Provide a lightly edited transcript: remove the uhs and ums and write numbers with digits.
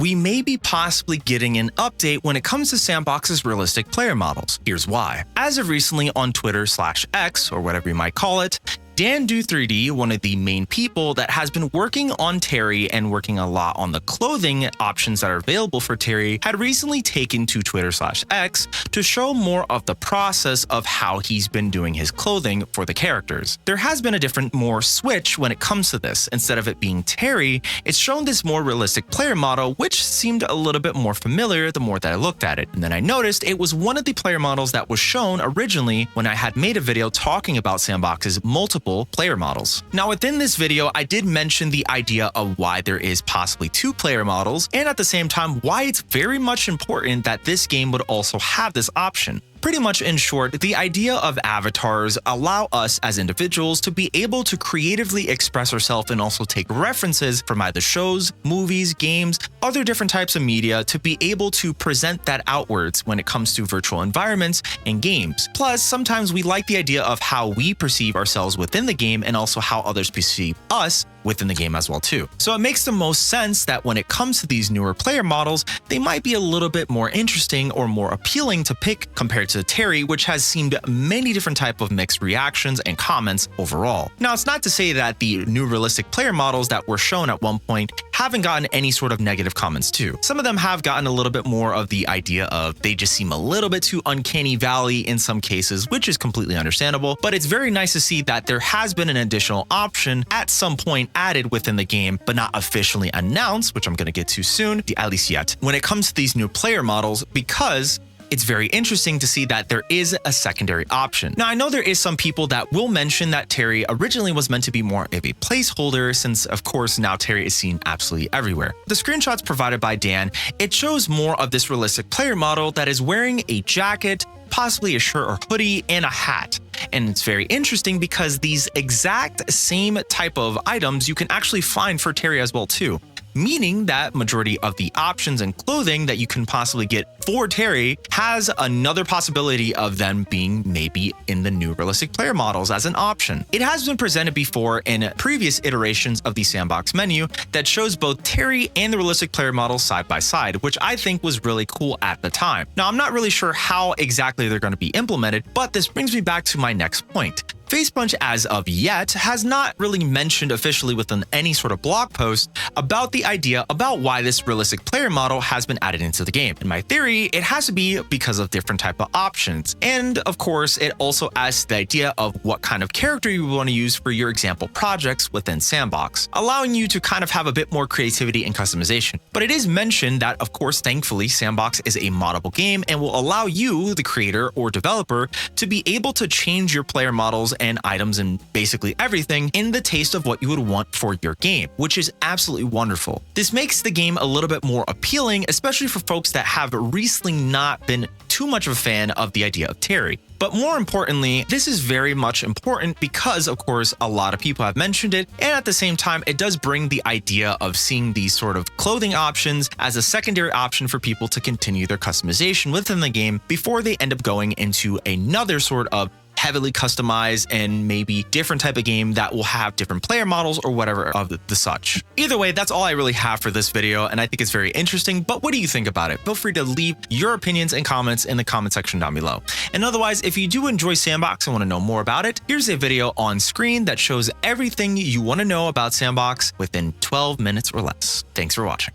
we may be possibly getting an update when it comes to S&box's realistic player models. Here's why. As of recently on Twitter/X, or whatever you might call it, Dan Do 3D, one of the main people that has been working on Terry and working a lot on the clothing options that are available for Terry, had recently taken to Twitter/X to show more of the process of how he's been doing his clothing for the characters. There has been a different, more switch when it comes to this. Instead of it being Terry, it's shown this more realistic player model, which seemed a little bit more familiar the more that I looked at it. And then I noticed it was one of the player models that was shown originally when I had made a video talking about S&box's multiple player models. Now, within this video, I did mention the idea of why there is possibly 2 player models, and at the same time, why it's very much important that this game would also have this option. Pretty much in short, the idea of avatars allow us as individuals to be able to creatively express ourselves and also take references from either shows, movies, games, other different types of media to be able to present that outwards when it comes to virtual environments and games. Plus, sometimes we like the idea of how we perceive ourselves within the game and also how others perceive us within the game as well too. So it makes the most sense that when it comes to these newer player models, they might be a little bit more interesting or more appealing to pick compared to Terry, which has seen many different type of mixed reactions and comments overall. Now, it's not to say that the new realistic player models that were shown at one point haven't gotten any sort of negative comments too. Some of them have gotten a little bit more of the idea of they just seem a little bit too uncanny valley in some cases, which is completely understandable, but it's very nice to see that there has been an additional option at some point added within the game, but not officially announced, which I'm going to get to soon, at least yet, when it comes to these new player models, because it's very interesting to see that there is a secondary option. Now, I know there is some people that will mention that Terry originally was meant to be more of a placeholder since, of course, now Terry is seen absolutely everywhere. The screenshots provided by Dan, it shows more of this realistic player model that is wearing a jacket, possibly a shirt or hoodie, and a hat. And it's very interesting because these exact same type of items you can actually find for Terry as well too. Meaning that majority of the options and clothing that you can possibly get for Terry has another possibility of them being maybe in the new realistic player models as an option. It has been presented before in previous iterations of the S&box menu that shows both Terry and the realistic player models side by side, which I think was really cool at the time. Now, I'm not really sure how exactly they're going to be implemented, but this brings me back to my next point. Facepunch, as of yet, has not really mentioned officially within any sort of blog post about the idea about why this realistic player model has been added into the game. In my theory, it has to be because of different type of options. And of course, it also adds to the idea of what kind of character you want to use for your example projects within S&box, allowing you to kind of have a bit more creativity and customization. But it is mentioned that, of course, thankfully, S&box is a moddable game and will allow you, the creator or developer, to be able to change your player models and items and basically everything in the taste of what you would want for your game, which is absolutely wonderful. This makes the game a little bit more appealing, especially for folks that have recently not been too much of a fan of the idea of Terry. But more importantly, this is very much important because, of course, a lot of people have mentioned it, and at the same time, it does bring the idea of seeing these sort of clothing options as a secondary option for people to continue their customization within the game before they end up going into another sort of heavily customized and maybe different type of game that will have different player models or whatever of the such. Either way, that's all I really have for this video, and I think it's very interesting, but what do you think about it? Feel free to leave your opinions and comments in the comment section down below. And otherwise, if you do enjoy S&box and want to know more about it, here's a video on screen that shows everything you want to know about S&box within 12 minutes or less. Thanks for watching.